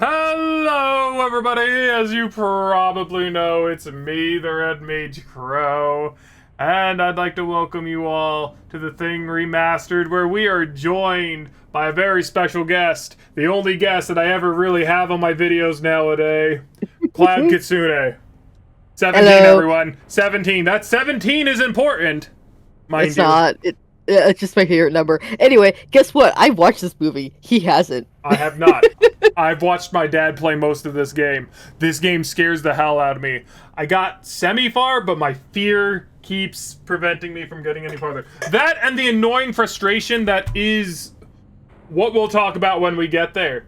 Hello, everybody! As you probably know, it's me, TheRedMageKro, and I'd like to welcome you all to the Thing Remastered, where we are joined by a very special guest, the only guest that I ever really have on my videos nowadays, CloudKitsune. 17, Hello. everyone. 17. That 17 is important, mind It's you. not. It's just my favorite number. Anyway, guess what? I watched this movie. He hasn't. I have not. I've watched my dad play most of this game. This game scares the hell out of me. I got semi-far, but my fear keeps preventing me from getting any farther. That and the annoying frustration that is what we'll talk about when we get there.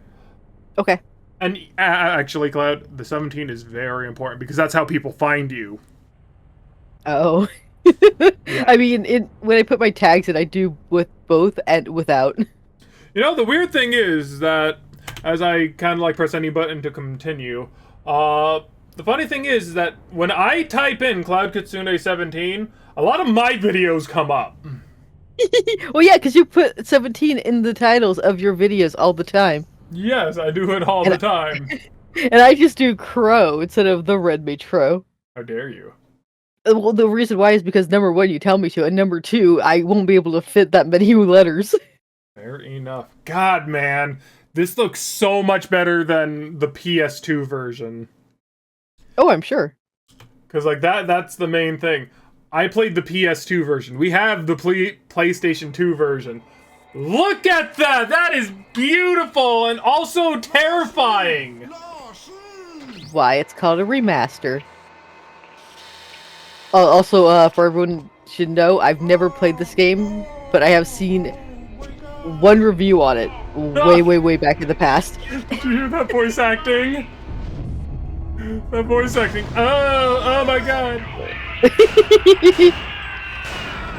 Okay. And actually, Cloud, the 17 is very important because that's how people find you. Oh. Yeah. I mean, when I put my tags in, I do with both and without. You know, the weird thing is that as I kind of like press any button to continue, the funny thing is that when I type in CloudKitsune 17, a lot of my videos come up. Well, yeah, because you put 17 in the titles of your videos all the time. Yes, I do it all the time. And I just do Crow instead of TheRedMageKro. How dare you? Well, the reason why is because number one, you tell me to, and number two, I won't be able to fit that many letters. Fair enough. God, man. This looks so much better than the PS2 version. Oh, I'm sure. Because, like, that's the main thing. I played the PS2 version. We have the PlayStation 2 version. Look at that! That is beautiful and also terrifying! Why it's called a remaster. Also, for everyone should know, I've never played this game, but I have seen one review on it way back in the past. Did you hear that voice acting? That voice acting. Oh my god.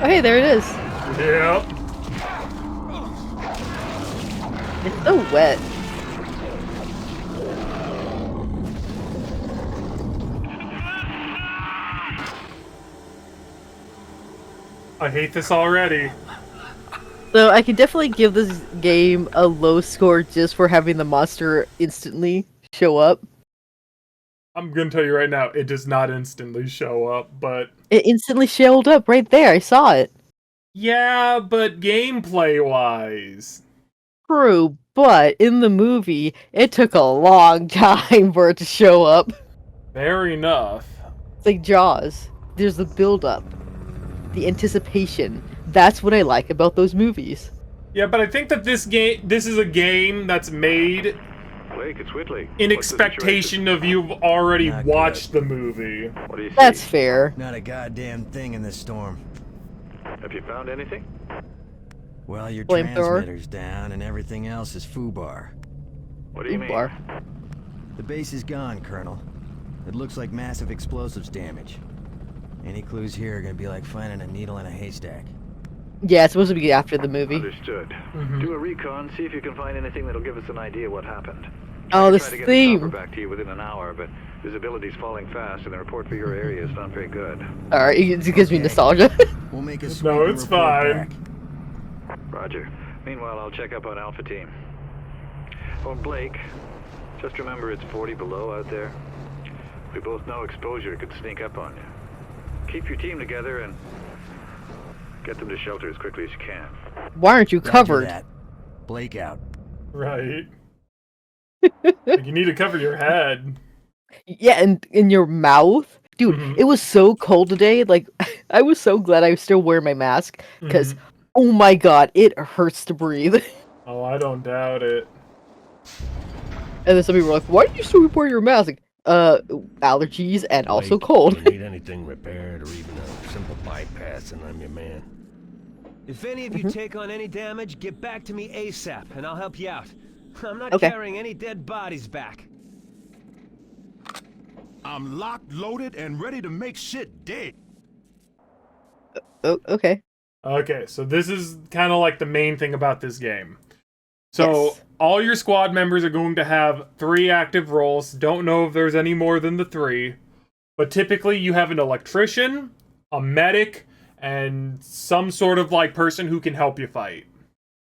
Oh, hey, there it is. Yep. It's so wet. I hate this already. So I can definitely give this game a low score just for having the monster instantly show up. I'm gonna tell you right now, it does not instantly show up, but... It instantly showed up right there, I saw it. Yeah, but gameplay-wise... True, but in the movie, it took a long time for it to show up. Fair enough. It's like Jaws. There's the build-up. The anticipation. That's what I like about those movies. Yeah, but I think that this is a game that's made Blake, it's Whitley. in What's the expectation of you've already Not watched the movie. What do you see? That's fair. Not a goddamn thing in this storm. Have you found anything? Well, your Flamethrower. transmitter's down and everything else is foobar. What do you mean? Bar. The base is gone, Colonel. It looks like massive explosives damage. Any clues here are gonna be like finding a needle in a haystack. Yeah, it's supposed to be after the movie. Understood. Do a recon, see if you can find anything that'll give us an idea what happened. Oh, I this try to get the theme. chopper back to you within an hour, but visibility's falling fast, and the report for your area is not very good. Alright, it gives me Okay. nostalgia. We'll make a No, sweep and it's report fine. back. Roger. Meanwhile, I'll check up on Alpha Team. Oh, Blake, just remember it's 40 below out there. We both know exposure could sneak up on you. Keep your team together and get them to shelter as quickly as you can. Why aren't you Roger covered? that. Blake out. Right. Like, you need to cover your head. Yeah, and in your mouth? Dude, Mhm. it was so cold today. Like, I was so glad I was still wearing my mask. Because, oh my god, it hurts to breathe. Oh, I don't doubt it. And then some people were like, why do you still wear your mask? Like, allergies and also Blake, cold. If you need anything repaired or even a simple bypass, and I'm your man. If any of you take on any damage, get back to me ASAP, and I'll help you out. I'm not Okay. carrying any dead bodies back. I'm locked, loaded, and ready to make shit dead. Oh, okay. Okay, so this is kind of like the main thing about this game. So, Yes. all your squad members are going to have 3 active roles. Don't know if there's any more than the 3. But typically, you have an electrician, a medic, and some sort of, like, person who can help you fight.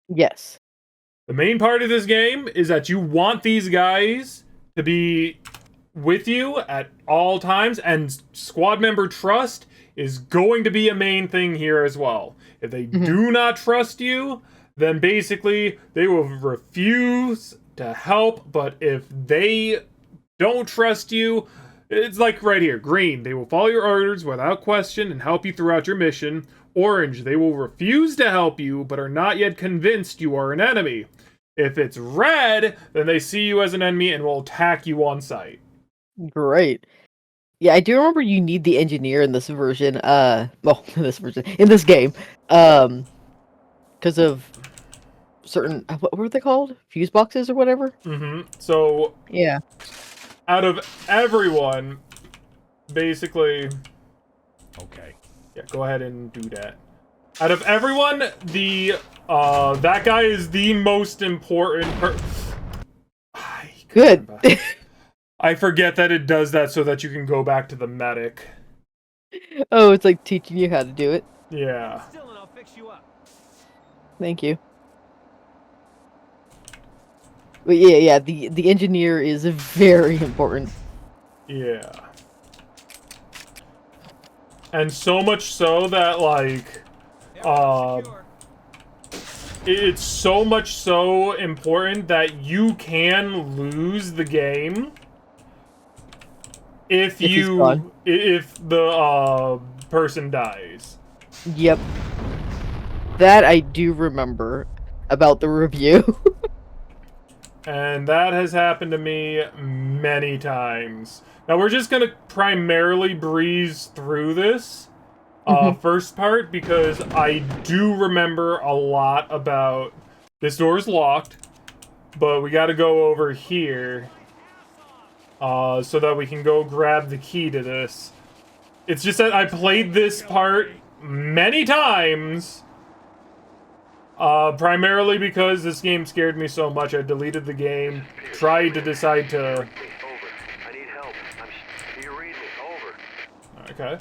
Yes. The main part of this game is that you want these guys to be with you at all times, and squad member trust is going to be a main thing here as well. If they do not trust you, then basically they will refuse to help, but if they don't trust you, it's like right here. Green, they will follow your orders without question and help you throughout your mission. Orange, they will refuse to help you, but are not yet convinced you are an enemy. If it's red, then they see you as an enemy and will attack you on sight. Great. Yeah, I do remember you need the engineer in this version. In this game, because of certain what were they called? Fuse boxes or whatever. So Yeah. out of everyone, basically. Okay. Yeah, go ahead and do that. Out of everyone, that guy is the most important. Good. I forget that it does that so that you can go back to the medic. Oh, it's like teaching you how to do it. Yeah. Still, and I'll fix you up. Thank you. But yeah, the engineer is very important. Yeah. And so much so that, like, it's so much so important that you can lose the game if the person dies. Yep. That I do remember about the review. And that has happened to me many times. Now we're just gonna primarily breeze through this first part because I do remember a lot about this door is locked, but we gotta go over here so that we can go grab the key to this. It's just that I played this part many times, primarily because this game scared me so much. I deleted the game, tried to decide to... Over. I need help. Do you read me? Over. Okay.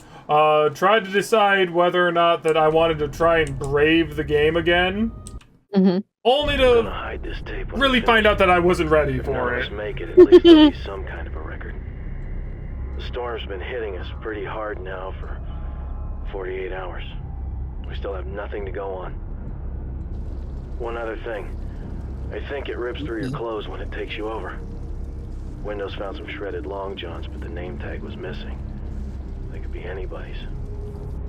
Tried to decide whether or not that I wanted to try and brave the game again. Only to Hide this tape really find out that I wasn't ready for it. Make it, at least there'll be some kind of a record. The storm's been hitting us pretty hard now for 48 hours. We still have nothing to go on. One other thing. I think it rips through your clothes when it takes you over. Windows found some shredded long johns, but the name tag was missing. They could be anybody's.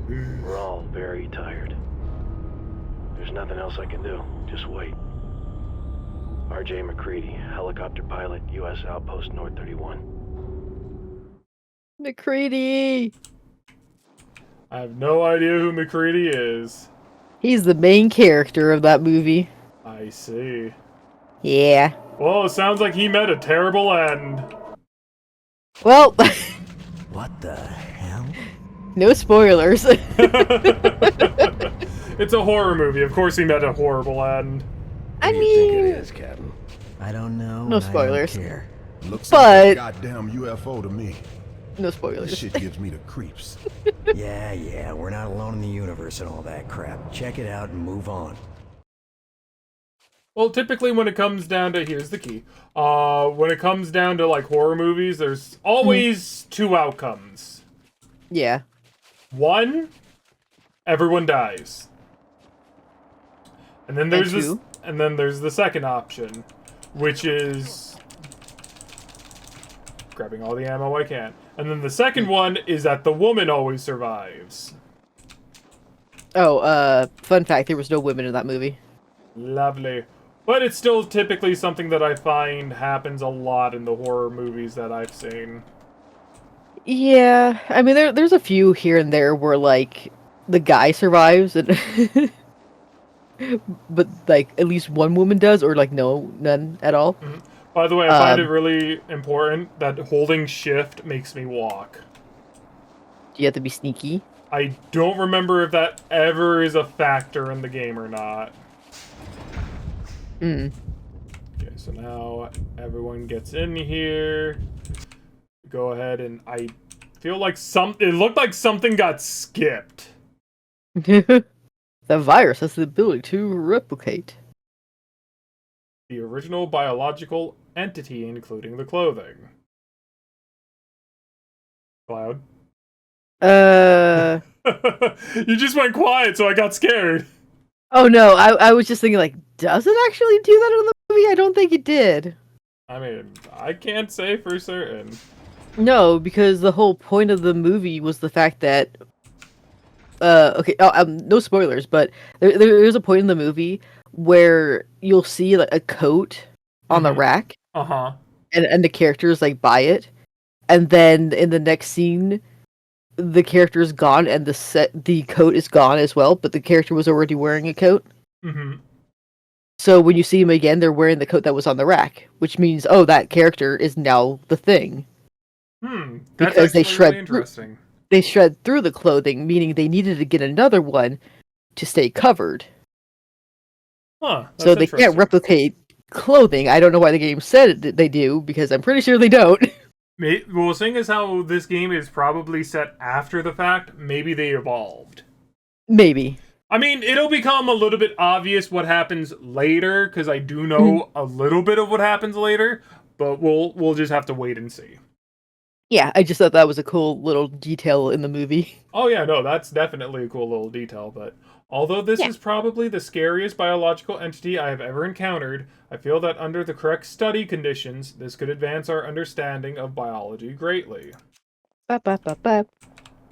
We're all very tired. There's nothing else I can do. Just wait. R.J. McCready, helicopter pilot, U.S. Outpost North 31. McCready! I have no idea who McCready is. He's the main character of that movie. I see. Yeah. Well, it sounds like he met a terrible end. Well, What the hell? no spoilers. It's a horror movie. Of course he met a horrible end. I What do you think mean, it is, Captain? I don't know. No and I don't spoilers. care. Looks But- like a goddamn UFO to me. no This spoilers. shit gives me the creeps. Yeah, we're not alone in the universe and all that crap. Check it out and move on. Well, typically when it comes down to... Here's the key. When it comes down to, like, horror movies, there's always two outcomes. Yeah. One, everyone dies. And then there's this... two? And then there's the second option, which is... grabbing all the ammo I can. And then the second one is that the woman always survives. Oh, fun fact, there was no women in that movie. Lovely. But it's still typically something that I find happens a lot in the horror movies that I've seen. Yeah, I mean, there's a few here and there where, like, the guy survives, and but, like, at least one woman does, or, like, none at all. By the way, I find it really important that holding shift makes me walk. You have to be sneaky. I don't remember if that ever is a factor in the game or not. Okay, so now everyone gets in here. Go ahead and I feel like it looked like something got skipped. The virus has the ability to replicate. the original biological entity, including the clothing. Cloud. You just went quiet, so I got scared. Oh no, I was just thinking, like, does it actually do that in the movie? I don't think it did. I mean, I can't say for certain. No, because the whole point of the movie was the fact that okay, no spoilers, but there's a point in the movie where you'll see like a coat on the rack, Uh-huh. and the characters like buy it, and then in the next scene, the character is gone and the coat is gone as well, but the character was already wearing a coat. Mm-hmm. So when you see him again, they're wearing the coat that was on the rack, which means, oh, that character is now the thing. That's Because they actually shred really interesting. They shred through the clothing, meaning they needed to get another one to stay covered. Huh, that's So they can't interesting. replicate clothing. I don't know why the game said they do, because I'm pretty sure they don't. Well, seeing as how this game is probably set after the fact, maybe they evolved. Maybe. I mean, it'll become a little bit obvious what happens later, because I do know a little bit of what happens later, but we'll just have to wait and see. Yeah, I just thought that was a cool little detail in the movie. Oh yeah, no, that's definitely a cool little detail, but although this is probably the scariest biological entity I have ever encountered, I feel that under the correct study conditions, this could advance our understanding of biology greatly. Bop, bop, bop, bop.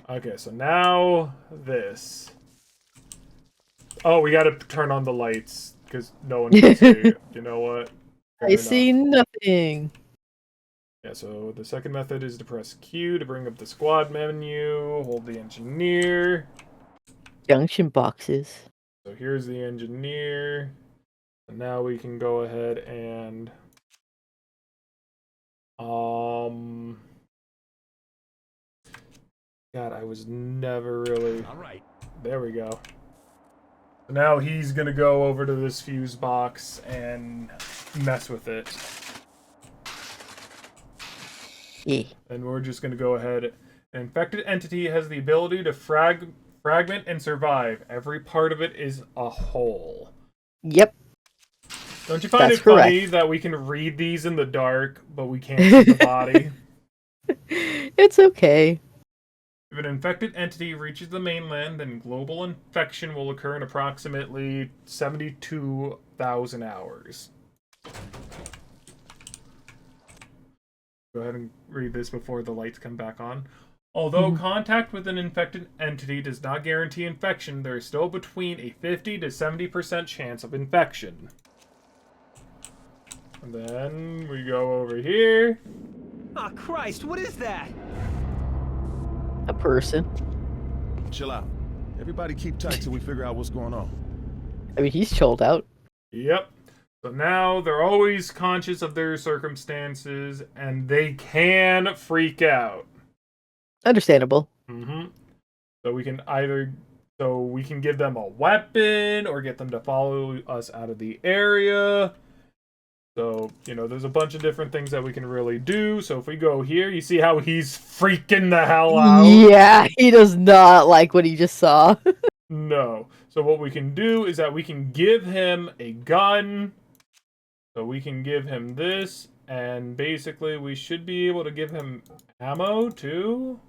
Okay, so now this. Oh, we gotta turn on the lights, because no one can see. You know what? Fair I enough. see nothing. Yeah, so the second method is to press Q to bring up the squad menu, hold the engineer. Junction boxes. So here's the engineer. And now we can go ahead and God, I was never really. All right. There we go. So now he's gonna go over to this fuse box and mess with it. Yeah. And we're just gonna go ahead. An infected entity has the ability to fragment and survive. Every part of it is a whole. Yep. Don't you find That's it funny correct. that we can read these in the dark, but we can't see the body? It's okay. If an infected entity reaches the mainland, then global infection will occur in approximately 72,000 hours. Go ahead and read this before the lights come back on. Although contact with an infected entity does not guarantee infection, there is still between a 50 to 70% chance of infection. And then we go over here. Oh, Christ, what is that? A person. Chill out. Everybody keep tight till we figure out what's going on. I mean, he's chilled out. Yep. So now they're always conscious of their circumstances, and they can freak out. Understandable. So we can give them a weapon or get them to follow us out of the area. So, there's a bunch of different things that we can really do. So if we go here, you see how he's freaking the hell out? Yeah, he does not like what he just saw. No. So what we can do is that we can give him a gun. So we can give him this, and basically we should be able to give him ammo too.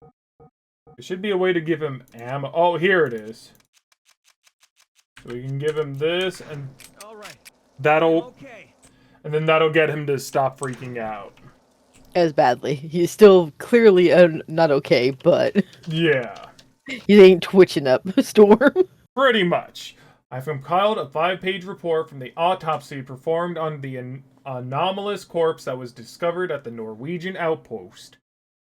There should be a way to give him ammo. Oh, here it is. So we can give him this, and All right. and then that'll get him to stop freaking out. As badly. He's still clearly not okay, but Yeah, he ain't twitching up a storm. pretty much. I've compiled a 5-page report from the autopsy performed on the anomalous corpse that was discovered at the Norwegian outpost.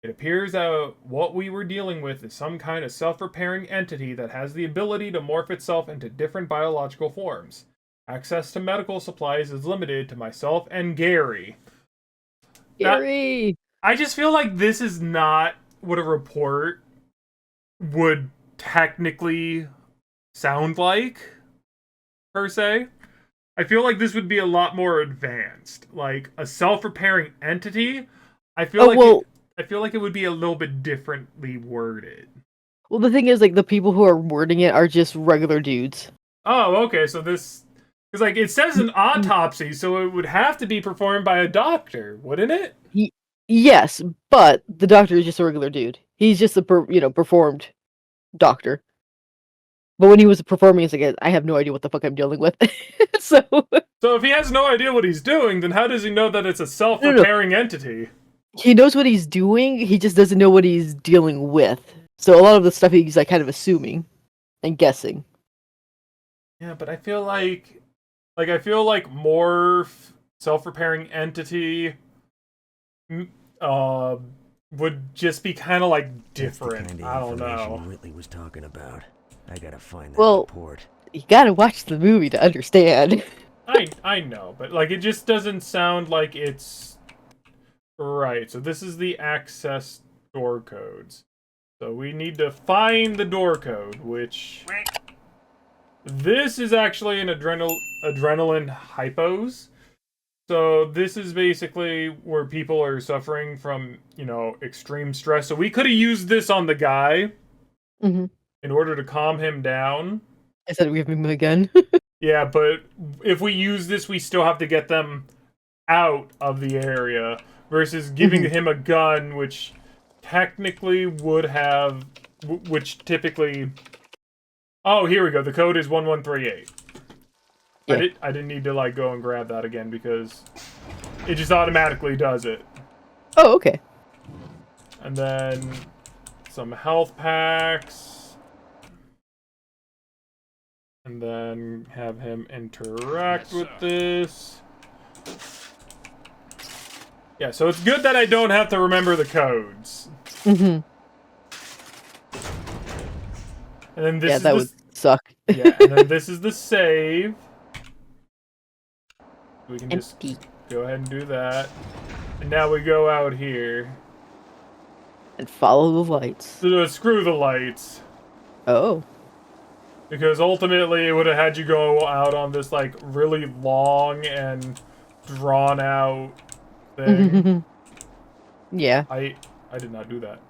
It appears that what we were dealing with is some kind of self-repairing entity that has the ability to morph itself into different biological forms. Access to medical supplies is limited to myself and Gary. Gary! I just feel like this is not what a report would technically sound like, per se. I feel like this would be a lot more advanced. Like, a self-repairing entity, I feel like it would be a little bit differently worded. Well, the thing is, like, the people who are wording it are just regular dudes. Oh, okay, so this Because, like, it says an autopsy, so it would have to be performed by a doctor, wouldn't it? Yes, but the doctor is just a regular dude. He's just a performed doctor. But when he was performing, he's like, I have no idea what the fuck I'm dealing with. So if he has no idea what he's doing, then how does he know that it's a self-repairing entity? he knows what he's doing. He just doesn't know what he's dealing with. So a lot of the stuff he's like kind of assuming and guessing. Yeah, but I feel like more self-repairing entity would just be kind of like different. That's the kind of I don't information know. Whitley was talking about. I gotta find that Well, report. you gotta watch the movie to understand. I know, but like it just doesn't sound like it's right. So this is the access door codes. So we need to find the door code, which this is actually an adrenaline hypos. So this is basically where people are suffering from, extreme stress. So we could have used this on the guy in order to calm him down. I said we have him again. Yeah, but if we use this, we still have to get them out of the area versus giving him a gun, which technically would have, which typically. Oh, here we go. The code is 1138. Yeah. I didn't need to like go and grab that again because it just automatically does it. Oh, okay. And then some health packs. And then have him interact with this. Yeah, so it's good that I don't have to remember the codes. And then this that would suck. Yeah, and then this is the save. We can just go ahead and do that. And now we go out here. And follow the lights. Screw the lights. Oh. Because ultimately it would have had you go out on this like really long and drawn out thing. Yeah. I did not do that.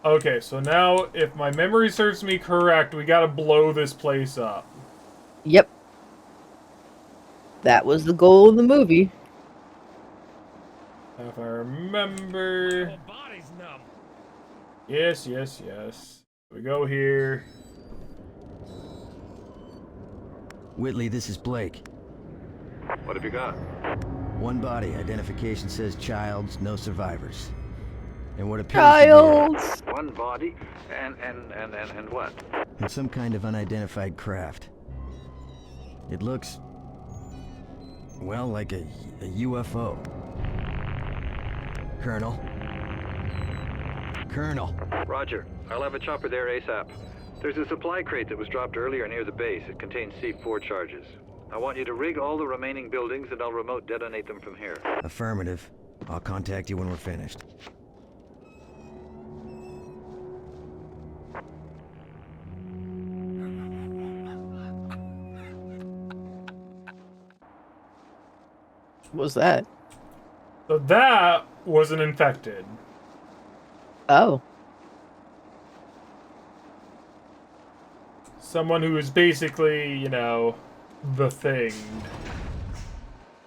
Okay, so now if my memory serves me correct, we gotta blow this place up. Yep. That was the goal of the movie. If I remember. My body's numb. Yes. We go here. Whitley, this is Blake. What have you got? One body. Identification says Childs, no survivors. And what appears to Childs! One body and what? be in some kind of unidentified craft. It looks, well, like a UFO. Colonel? Roger. I'll have a chopper there ASAP. There's a supply crate that was dropped earlier near the base. It contains C4 charges. I want you to rig all the remaining buildings and I'll remote detonate them from here. Affirmative. I'll contact you when we're finished. What was that? So that was an infected. Oh. Someone who is basically, the thing.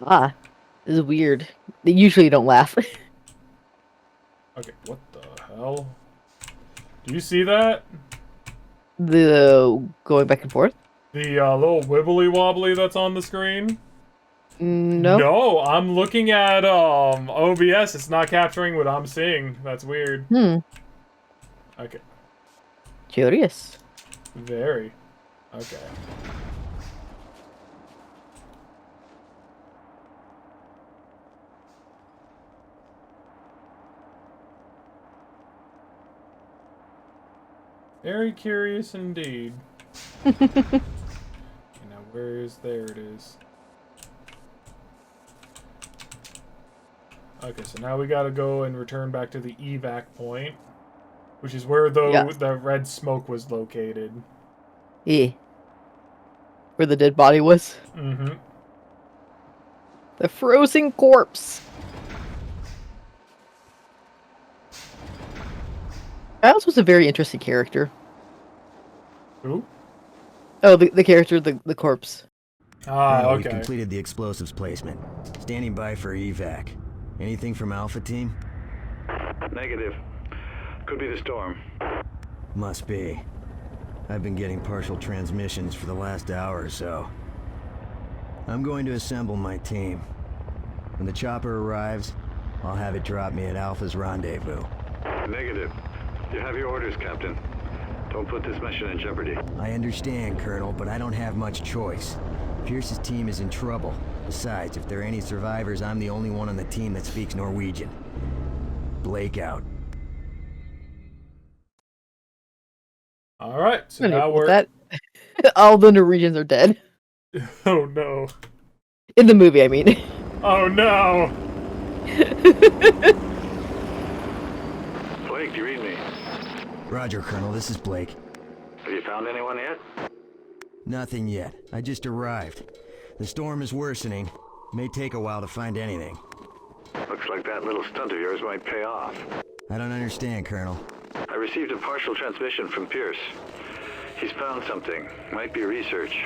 Ah. This is weird. They usually don't laugh. Okay, what the hell? Do you see that? The going back and forth? The little wibbly wobbly that's on the screen? No. No, I'm looking at OBS. It's not capturing what I'm seeing. That's weird. Okay. Curious. Very. Okay. Very curious indeed. Where is there it is. Okay, so now we gotta go and return back to the evac point, which is where the red smoke was located. Yeah. Where the dead body was? Mm-hmm. The frozen corpse. Giles was a very interesting character. Who? Oh, the character, the corpse. Ah, We've okay. completed the explosives placement. Standing by for evac. Anything from Alpha Team? Negative. Could be the storm. Must be. I've been getting partial transmissions for the last hour or so. I'm going to assemble my team. When the chopper arrives, I'll have it drop me at Alpha's rendezvous. Negative. You have your orders, Captain. Don't put this mission in jeopardy. I understand, Colonel, but I don't have much choice. Pierce's team is in trouble. Besides, if there are any survivors, I'm the only one on the team that speaks Norwegian. Blake out. All right, so I'm gonna now put we're. that. All the Norwegians are dead. Oh no! In the movie, I mean. Oh no! Blake, do you read me? Roger, Colonel, this is Blake. Have you found anyone yet? Nothing yet. I just arrived. The storm is worsening. May take a while to find anything. Looks like that little stunt of yours might pay off. I don't understand, Colonel. I received a partial transmission from Pierce. He's found something. Might be research.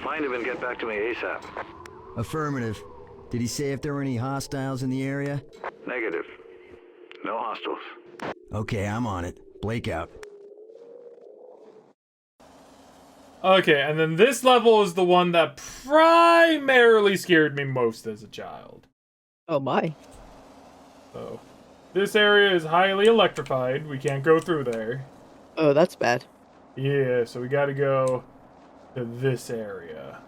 Find him and get back to me ASAP. Affirmative. Did he say if there were any hostiles in the area? Negative. No hostiles. Okay, I'm on it. Blake out. Okay, and then this level is the one that primarily scared me most as a child. Oh my. So, this area is highly electrified. We can't go through there. Oh, that's bad. Yeah, so we gotta go to this area.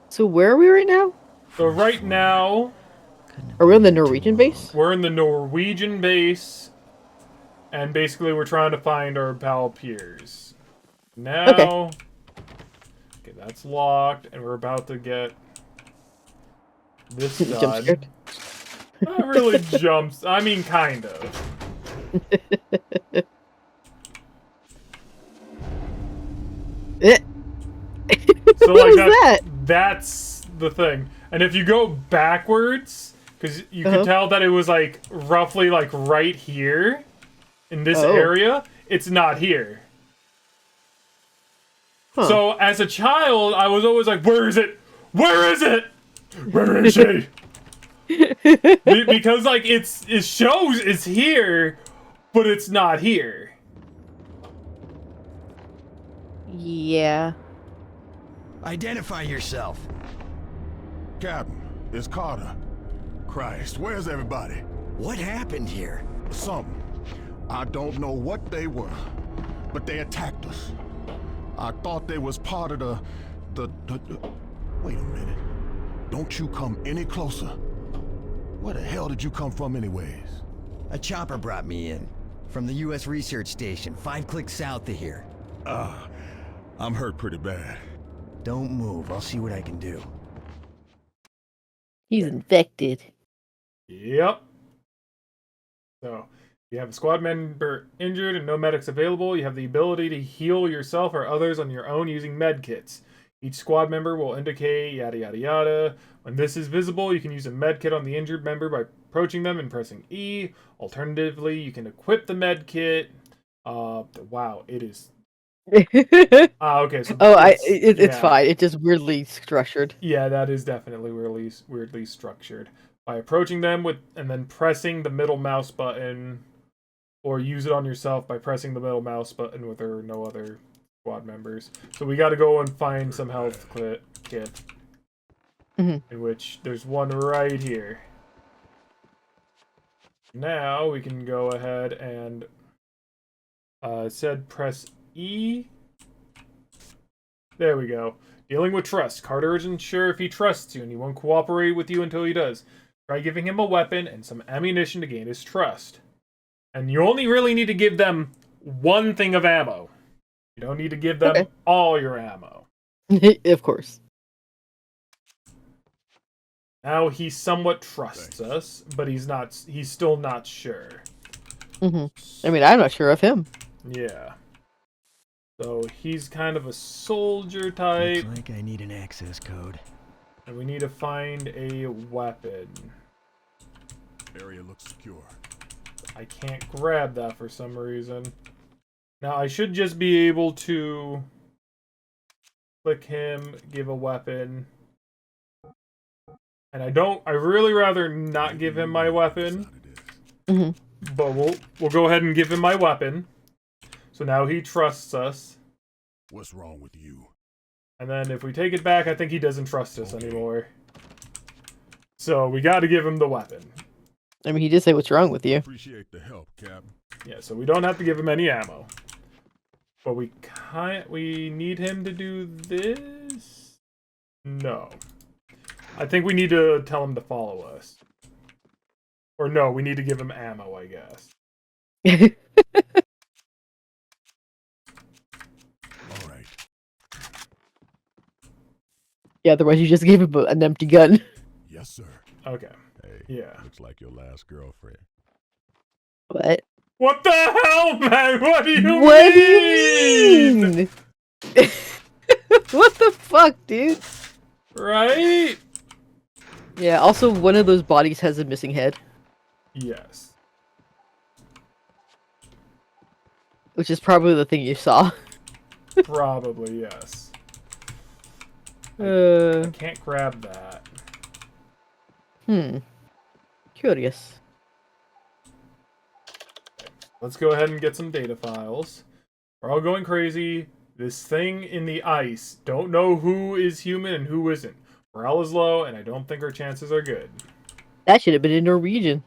So where are we right now? So right now, Are we on the Norwegian base? we're in the Norwegian base, and basically we're trying to find our pal Piers. Now, okay, that's locked, and we're about to get this Jump done. scared. Not really jumps. I mean, kind of. Eh. So What like was that, that? that's the thing. And if you go backwards, because you Uh-huh. could tell that it was like roughly like right here in this Oh. area, it's not here. Huh. So as a child, I was always like, "Where is it? Where is it? Where is she?" Because like it shows it's here, but it's not here. Yeah. Identify yourself. Captain, it's Carter. Christ, where's everybody? What happened here? Something. I don't know what they were, but they attacked us. I thought they was part of the... Wait a minute. Don't you come any closer. Where the hell did you come from anyways? A chopper brought me in. From the U.S. Research Station, 5 clicks south of here. I'm hurt pretty bad. Don't move. I'll see what I can do. He's infected. Yep. So, if you have a squad member injured and no medics available, you have the ability to heal yourself or others on your own using med kits. Each squad member will indicate yada yada yada. When this is visible, you can use a med kit on the injured member by approaching them and pressing E. Alternatively, you can equip the med kit. Wow, it is. Okay, so It's yeah. fine. It's just weirdly structured. Yeah, that is definitely weirdly structured. By approaching them with and then pressing the middle mouse button, or use it on yourself by pressing the middle mouse button with there are no other squad members. So we got to go and find some health kit, Mhm. in which there's one right here. Now we can go ahead and it said press E. There we go. Dealing with trust. Carter isn't sure if he trusts you and he won't cooperate with you until he does. Try giving him a weapon and some ammunition to gain his trust. And you only really need to give them one thing of ammo. You don't need to give them all your ammo. Of course. Now he somewhat trusts us, but he's still not sure. I mean, I'm not sure of him. Yeah. So he's kind of a soldier type. Looks like I need an access code. And we need to find a weapon. Area looks secure. I can't grab that for some reason. Now I should just be able to click him, give a weapon. And I really rather not give him my weapon. But we'll go ahead and give him my weapon. So now he trusts us. What's wrong with you? And then if we take it back, I think he doesn't trust us anymore. So we got to give him the weapon. I mean, he did say what's wrong with you. Appreciate the help, Cap. Yeah, so we don't have to give him any ammo. But we need him to do this? No. I think we need to tell him to follow us. Or no, we need to give him ammo, I guess. All right. Yeah, otherwise you just gave him an empty gun. Yes, sir. Okay. Hey. Yeah. Looks like your last girlfriend. What? What the hell, man? What do you mean? What the fuck, dude? Right? Yeah, also one of those bodies has a missing head. Yes. Which is probably the thing you saw. Probably, yes. I can't grab that. Curious. Let's go ahead and get some data files. We're all going crazy. This thing in the ice. Don't know who is human and who isn't. Morale is low, and I don't think our chances are good. That should have been in Norwegian.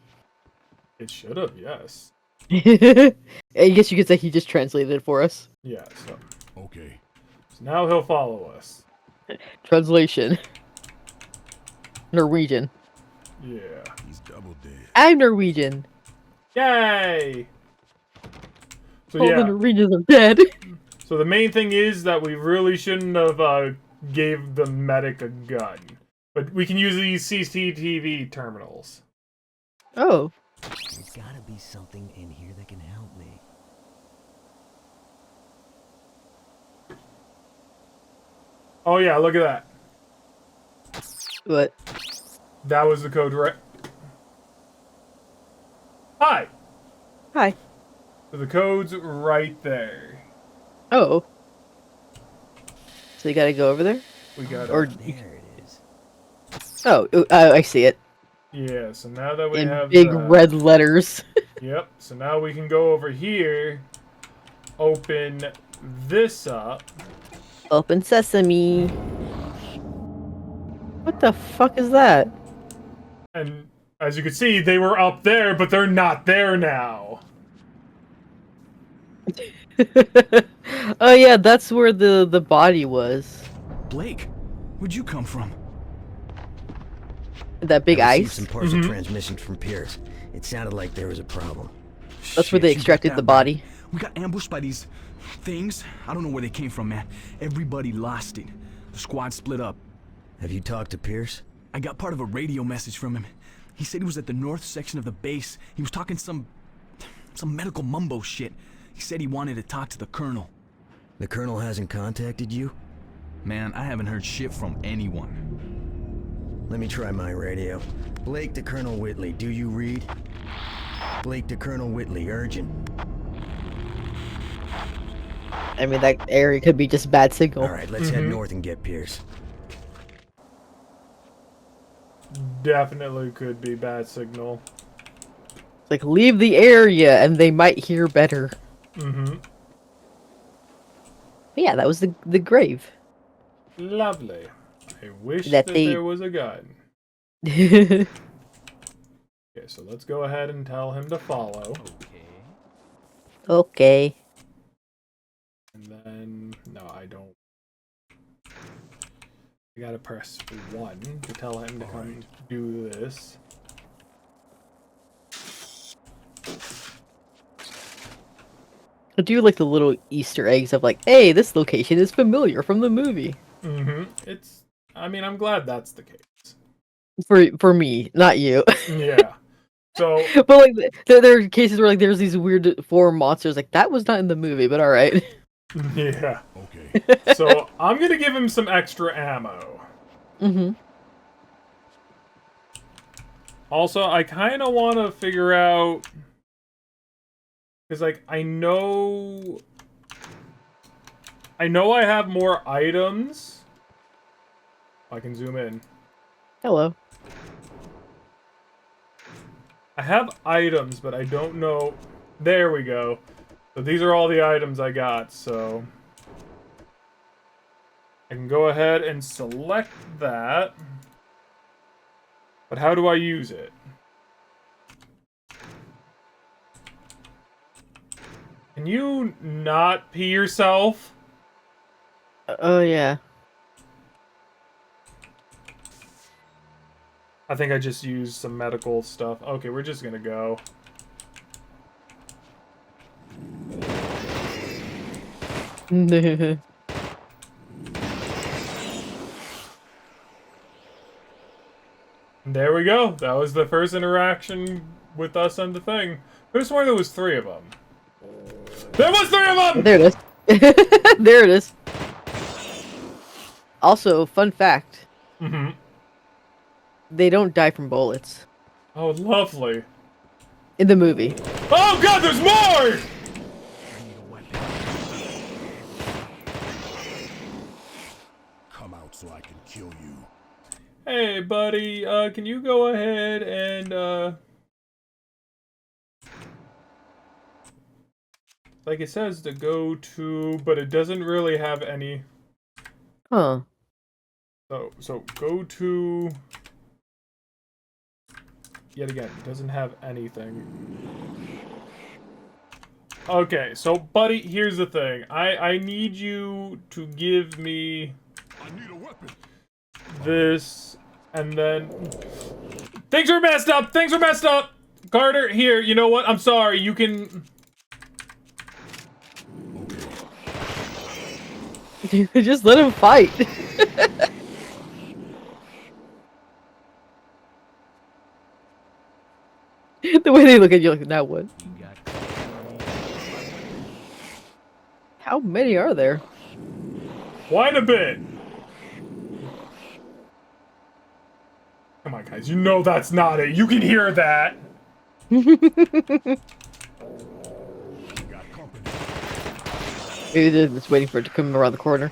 It should have, yes. I guess you could say he just translated it for us. Yeah, so Okay. now he'll follow us. Translation. Norwegian. Yeah. He's double dead. I'm Norwegian. Yay! So All the yeah, Norwegians are dead. so the main thing is that we really shouldn't have gave the medic a gun. But we can use these CCTV terminals. Oh. There's gotta be something in here that can help me. Oh yeah, look at that. What? That was the code, right? Hi! Hi. So the code's right there. Oh. So you gotta go over there? We got Or There it is. oh, I see it. yeah, so now that we In have big that, red letters. Yep, so now we can go over here, open this up. Open sesame. What the fuck is that? And as you can see, they were up there, but they're not there now. Oh yeah, that's where the body was. Blake, where'd you come from? That big I received ice. some partial transmissions from Pierce. It sounded like there was a problem. That's where Shit, they you got extracted that the right. body. We got ambushed by these things. I don't know where they came from, man. Everybody lost it. The squad split up. Have you talked to Pierce? I got part of a radio message from him. He said he was at the north section of the base. He was talking some medical mumbo shit. He said he wanted to talk to the colonel. The colonel hasn't contacted you? Man, I haven't heard shit from anyone. Let me try my radio. Blake to Colonel Whitley, do you read? Blake to Colonel Whitley, urgent. I mean, that area could be just bad signal. Alright, let's head north and get Pierce. Definitely could be bad signal. It's like, leave the area and they might hear better. But yeah, that was the grave. Lovely. I wish That that they- there was a gun. Okay. Okay, so let's go ahead and tell him to follow. Okay. And then, no, I don't. I gotta press 1 to tell him to come do this. I do like the little Easter eggs of like, hey, this location is familiar from the movie. It's, I mean, I'm glad that's the case. For me, not you. Yeah. So, But like, there are cases where like there's these weird foreign monsters. Like that was not in the movie, but all right. yeah. Okay. So, I'm gonna give him some extra ammo. Also, I kind of want to figure out... Because, like, I know I know I have more items. I can zoom in. Hello. I have items, but I don't know. There we go. So these are all the items I got, so I can go ahead and select that. But how do I use it? Can you not pee yourself? Oh yeah. I think I just used some medical stuff. Okay, we're just gonna go. There we go. That was the first interaction with us and the thing. I could have sworn there was 3 of them. There was 3 of them! There it is. There it is. Also, fun fact. Mm-hmm. They don't die from bullets. Oh, lovely. In the movie. Oh god, there's more! Come out so I can kill you. Hey, buddy, can you go ahead and, like it says to go to, but it doesn't really have any. Huh. So go to. Yet again, it doesn't have anything. Okay, so buddy, here's the thing. I need you to give me I need a weapon. this, and then things are messed up. Things are messed up. Carter, here. You know what? I'm sorry. You can. Just let him fight. The way they look at you like, now what? How many are there? Quite a bit. Come on, guys. You know that's not it. You can hear that. Maybe they're just waiting for it to come around the corner.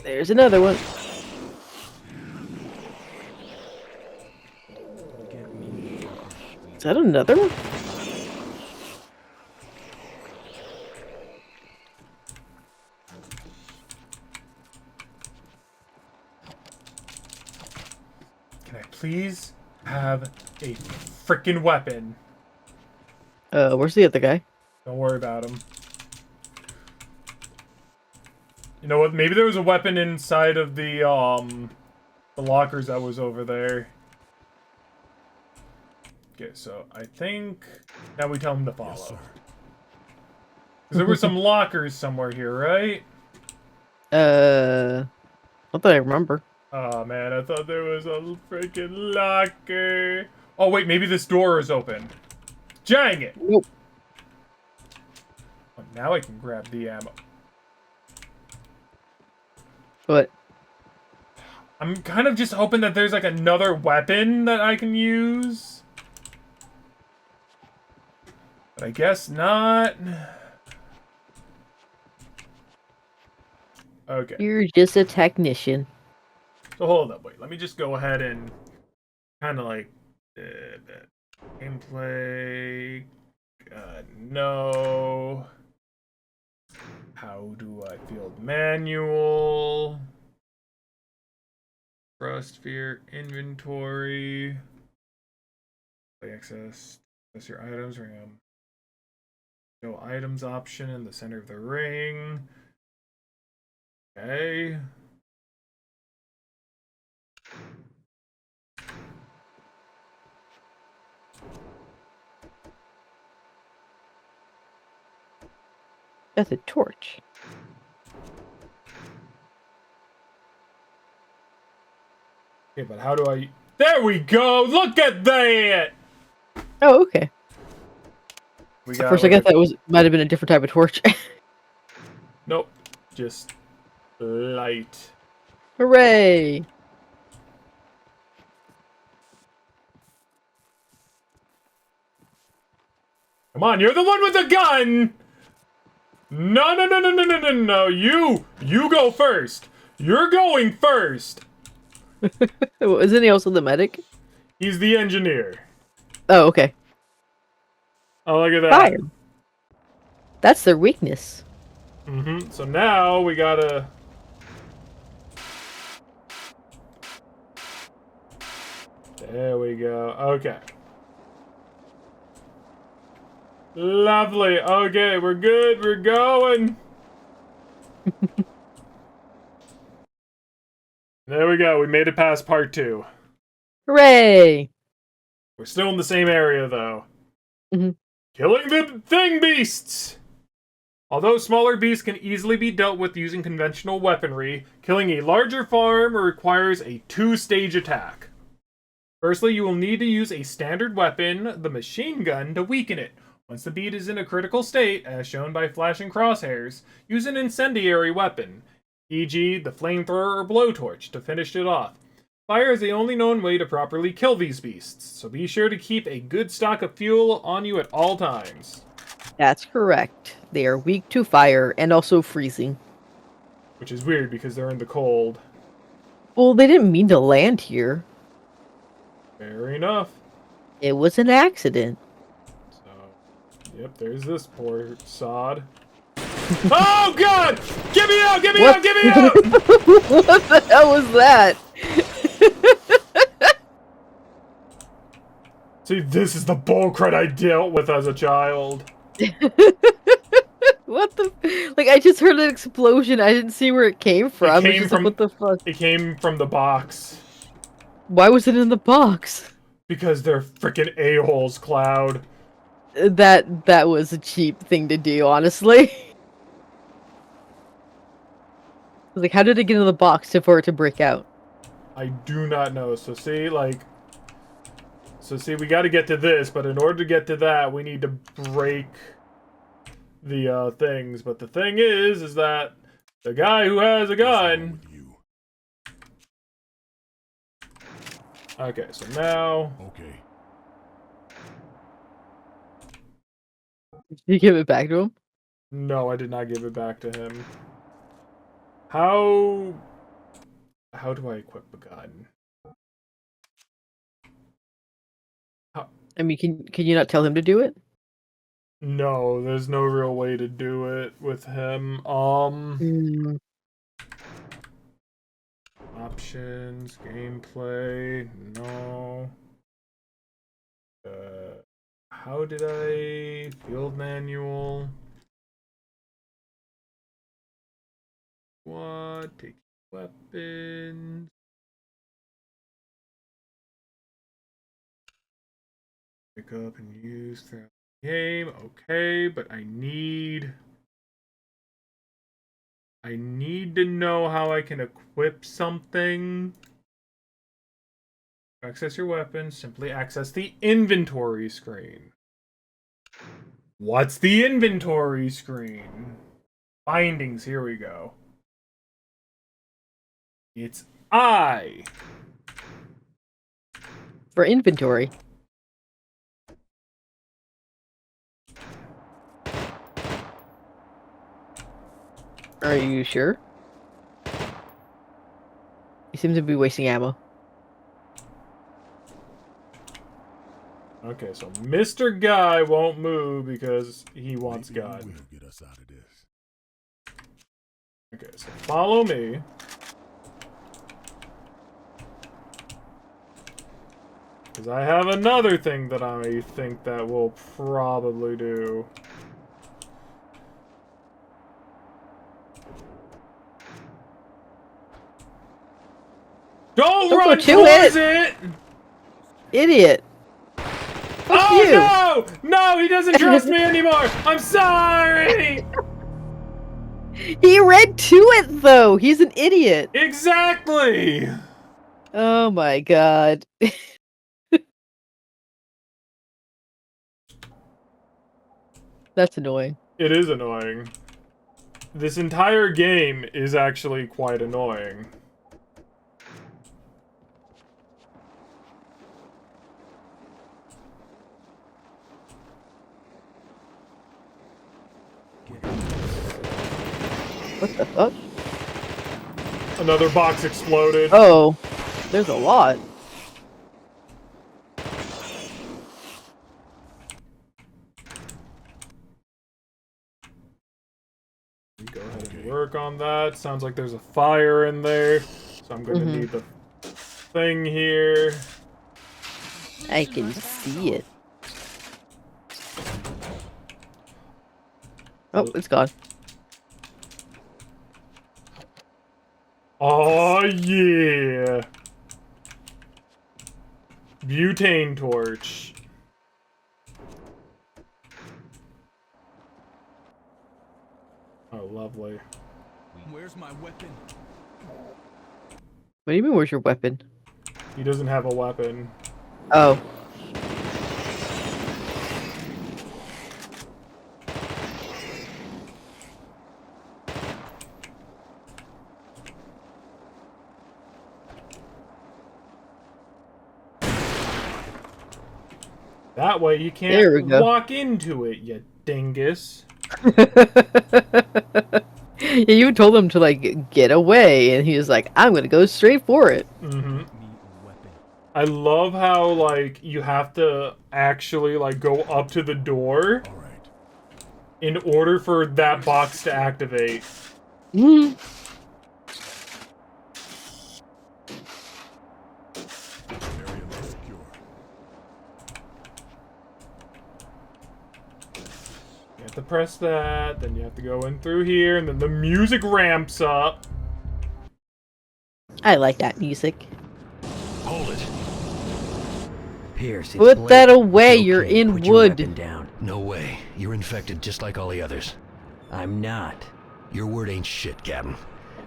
There's another one. Is that another one? Can I please have a freaking weapon? Where's the other guy? Don't worry about him. You know what? Maybe there was a weapon inside of the lockers that was over there. Okay, so I think now we tell him to follow. Yes, sir. 'Cause there were some lockers somewhere here, right? Not that I remember. Oh man, I thought there was a freaking locker. Oh wait, maybe this door is open. Dang it! Nope. Oh, now I can grab the ammo. What? I'm kind of just hoping that there's like another weapon that I can use. But I guess not. Okay. You're just a technician. So hold up, wait. Let me just go ahead and kind of like gameplay. No. How do I field manual? Trust, fear, inventory. Access your items. Ring. Show items option in the center of the ring. Okay. That's a torch. Okay, but how do I... There we go! Look at that! Oh, okay. We At got first, I guess that might have been a different type of torch. Nope. Just light. Hooray! Come on, you're the one with the gun! No, no, no, no, no, no, no, no. You go first. You're going first. Isn't he also the medic? He's the engineer. Oh, okay. Oh, look at that. Fire. That's their weakness. Mm-hmm. So now we gotta... There we go. Okay. Lovely. Okay, we're good. We're going. There we go. We made it past part 2. Hooray! We're still in the same area, though. Mhm. Killing the thing beasts! Although smaller beasts can easily be dealt with using conventional weaponry, killing a larger farm requires a 2-stage attack. Firstly, you will need to use a standard weapon, the machine gun, to weaken it. Once the beast is in a critical state, as shown by flashing crosshairs, use an incendiary weapon, e.g. the flamethrower or blowtorch, to finish it off. Fire is the only known way to properly kill these beasts, so be sure to keep a good stock of fuel on you at all times. That's correct. They are weak to fire and also freezing. Which is weird because they're in the cold. Well, they didn't mean to land here. Fair enough. It was an accident. So, yep, there's this poor sod. Oh god! Get me out! Get me What? out! Get me out! What the hell was that? See, this is the bullcrud I dealt with as a child. What the? Like, I just heard an explosion. I didn't see where it came from. It came Just like, from- what the fuck? It came from the box. Why was it in the box? Because they're freaking a-holes, Cloud. That was a cheap thing to do, honestly. Like, how did it get in the box for it to break out? I do not know. So see, we gotta get to this, but in order to get to that, we need to break the things. But the thing is that the guy who has a gun... Okay, so now... Okay. Did you give it back to him? No, I did not give it back to him. How do I equip a gun? I mean, can you not tell him to do it? No, there's no real way to do it with him. Options, gameplay, no. How did I... Field manual. What? Take weapons. Pick up and use throughout the game. Okay, but I need to know how I can equip something. To access your weapon, simply access the inventory screen. What's the inventory screen? Findings, here we go. It's I. For inventory. Are you sure? You seem to be wasting ammo. Okay, so Mr. Guy won't move because he wants Maybe God. you will get us out of this. Okay, so follow me. Because I have another thing that I think that we'll probably do. Don't Don't run go to towards it! Idiot! Oh you. no! No, he doesn't trust me anymore! I'm sorry! He ran to it though! He's an idiot! Exactly! Oh my god. That's annoying. It is annoying. This entire game is actually quite annoying. What the fuck? Another box exploded. Oh, there's a lot. Go ahead and work on that. Sounds like there's a fire in there. So I'm gonna need the thing here. I can see it. Oh, it's gone. Oh yeah. Butane torch. Oh, lovely. Where's my weapon? What do you mean, where's your weapon? He doesn't have a weapon. Oh. That way you There we can't go. walk into it, you dingus. Yeah, you told him to, like, get away, and he was like, I'm gonna go straight for it. I love how, like, you have to actually, like, go up to the door in order for that box to activate. Area secure. You have to press that, then you have to go in through here, and then the music ramps up. I like that music. Hold it. Pierce, it's Put Blake. that away, It's you're okay. in Put your wood. weapon down. No way. You're infected just like all the others. I'm not. Your word ain't shit, Captain.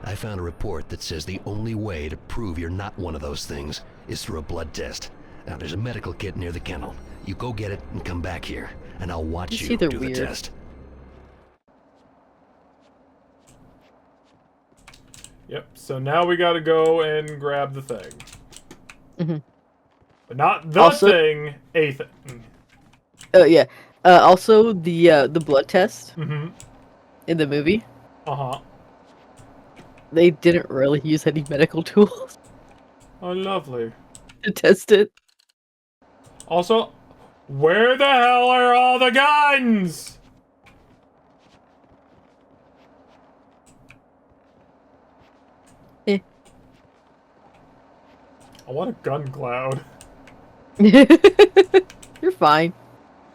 I found a report that says the only way to prove you're not one of those things is through a blood test. Now, there's a medical kit near the kennel. You go get it and come back here, and I'll watch You you see they're do weird. the test. Yep, so now we gotta go and grab the thing. But not the Also- thing, a thing. Yeah. Also, the blood test Mm-hmm. in the movie, Uh-huh. they didn't really use any medical tools Oh, lovely. to test it. Also, where the hell are all the guns? Eh. I want a gun cloud. You're fine.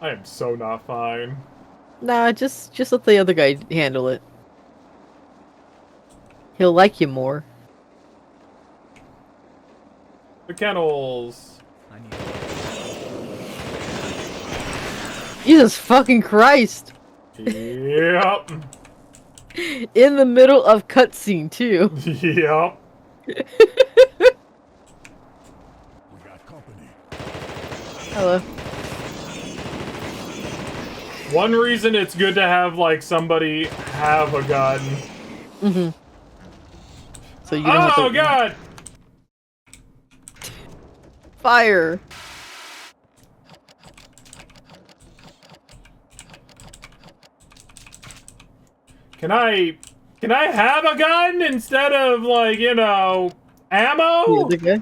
I am so not fine. Nah, just let the other guy handle it. He'll like you more. The kennels. I need Jesus fucking Christ! Yep. In the middle of cutscene too. Yep. We got company. Hello. One reason it's good to have, like, somebody have a gun. So you don't have Oh, to God! fire. Can I have a gun instead of, like, you know, ammo? The other guy.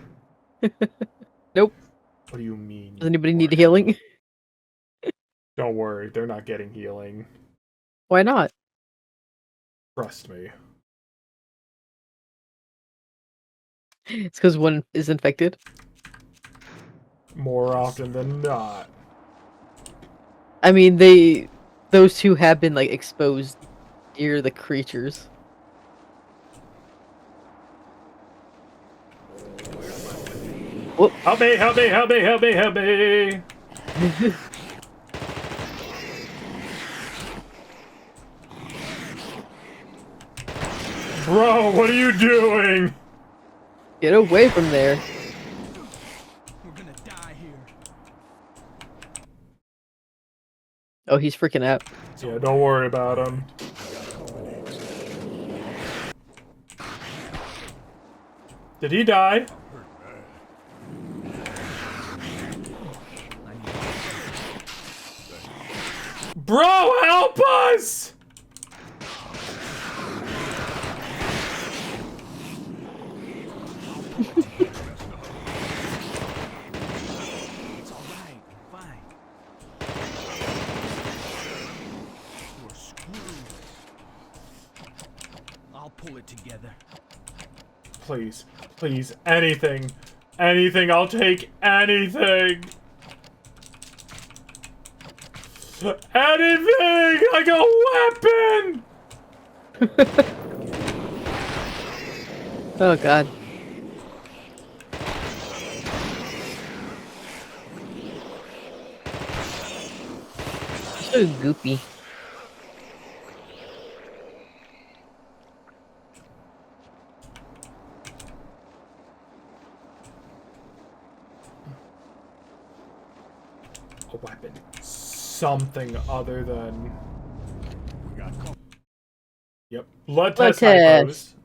Nope. What do you mean? Does anybody need healing? Don't worry, they're not getting healing. Why not? Trust me. It's because one is infected. More often than not. I mean, those two have been like exposed near the creatures. Whoop. Help me, help me, help me, help me, help me! Bro, what are you doing? Get away from there. We're gonna die here. Oh, he's freaking out. Yeah, don't worry about him. Did he die? Bro, help us! pull it together. Please. Please. Anything. Anything. I'll take anything. Anything! Like a weapon! Oh god. So goopy. A weapon. Something other than... Yep. Blood Blood test test. hypos.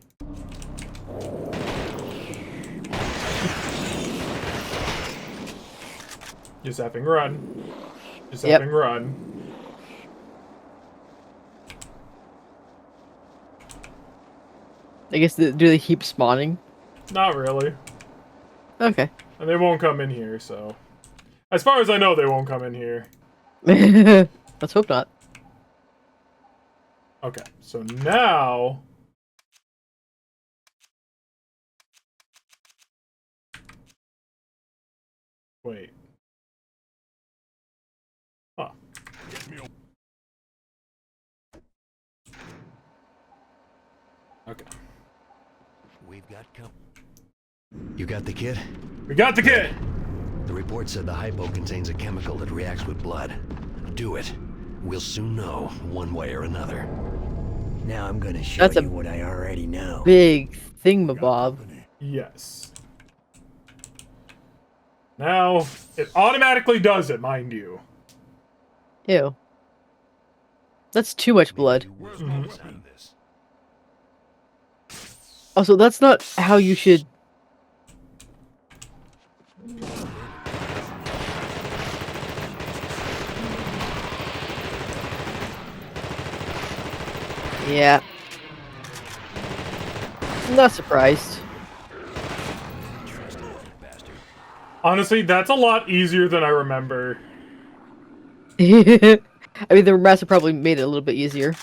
Just effing run. Just Yep. effing run. I guess, do they keep spawning? Not really. Okay. And they won't come in here, so... As far as I know, they won't come in here. Let's hope not. Okay, so now... Wait. Huh. Okay. We've got You got the kid? We got the kid! The report said the hypo contains a chemical that reacts with blood. Do it. We'll soon know, one way or another. Now I'm gonna show That's a you what I already know. Big thingamabob. Yes. Now, it automatically does it, mind you. Ew. That's too much blood. Also, that's not how you should... Yeah. Not surprised. Honestly, that's a lot easier than I remember. I mean, the remaster probably made it a little bit easier.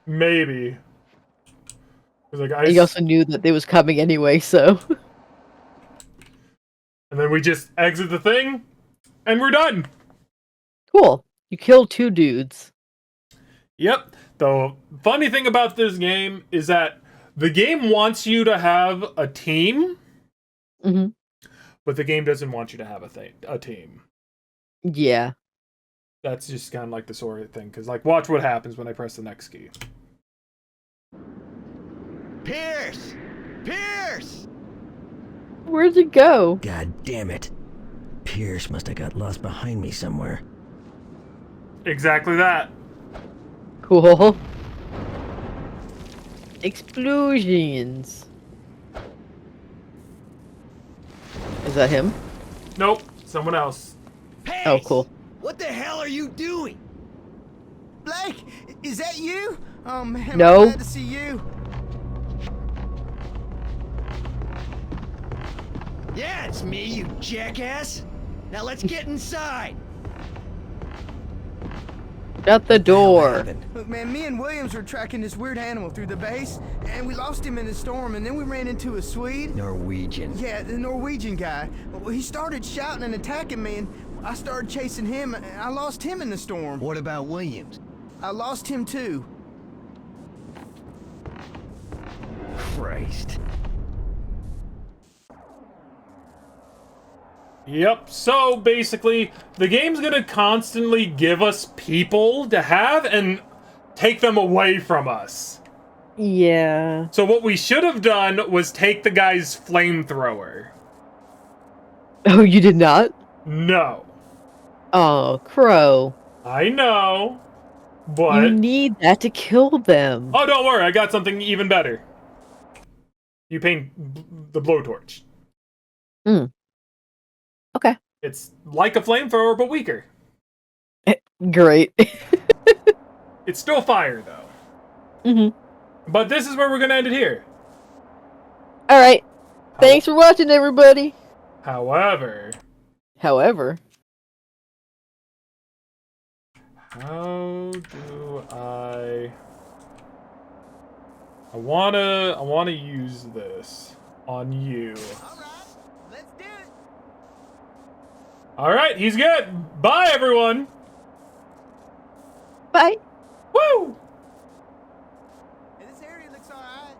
Maybe. 'Cause, like, You also knew that they was coming anyway, so... And then we just exit the thing, and we're done! Cool. You killed 2 dudes. Yep. The funny thing about this game is that the game wants you to have a team, Mm-hmm. but the game doesn't want you to have a team. Yeah. That's just kind of like the sort of thing, because, like, watch what happens when I press the next key. Pierce! Pierce! Where'd you go? God damn it. Pierce must have got lost behind me somewhere. Exactly that. Cool. Explosions. Is that him? Nope. Someone else. Pace! Oh, cool. What the hell are you doing? Blake, is that you? Oh man, No. I'm glad to see you. Yeah, it's me, you jackass. Now let's get inside. Shut the door. Look, man, me and Williams were tracking this weird animal through the base, and we lost him in the storm, and then we ran into a Swede. Norwegian. Yeah, the Norwegian guy. Well, he started shouting and attacking me, and I started chasing him, and I lost him in the storm. What about Williams? I lost him too. Christ. Yep, so basically, the game's gonna constantly give us people to have and take them away from us. Yeah. So what we should have done was take the guy's flamethrower. Oh, you did not? No. Oh, Crow. I know, but... You need that to kill them. Oh, don't worry, I got something even better. You paint the blowtorch. Hmm. Okay. It's like a flamethrower, but weaker. Great. It's still fire, though. Mm-hmm. But this is where we're gonna end it here. Alright. Thanks for watching, everybody. However... However... How do I... I wanna use this on you. All right, let's do it. All right, he's good. Bye, everyone. Bye. Woo! Hey, this area looks all right.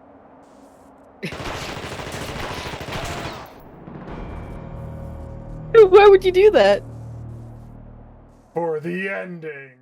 Why would you do that? For the ending.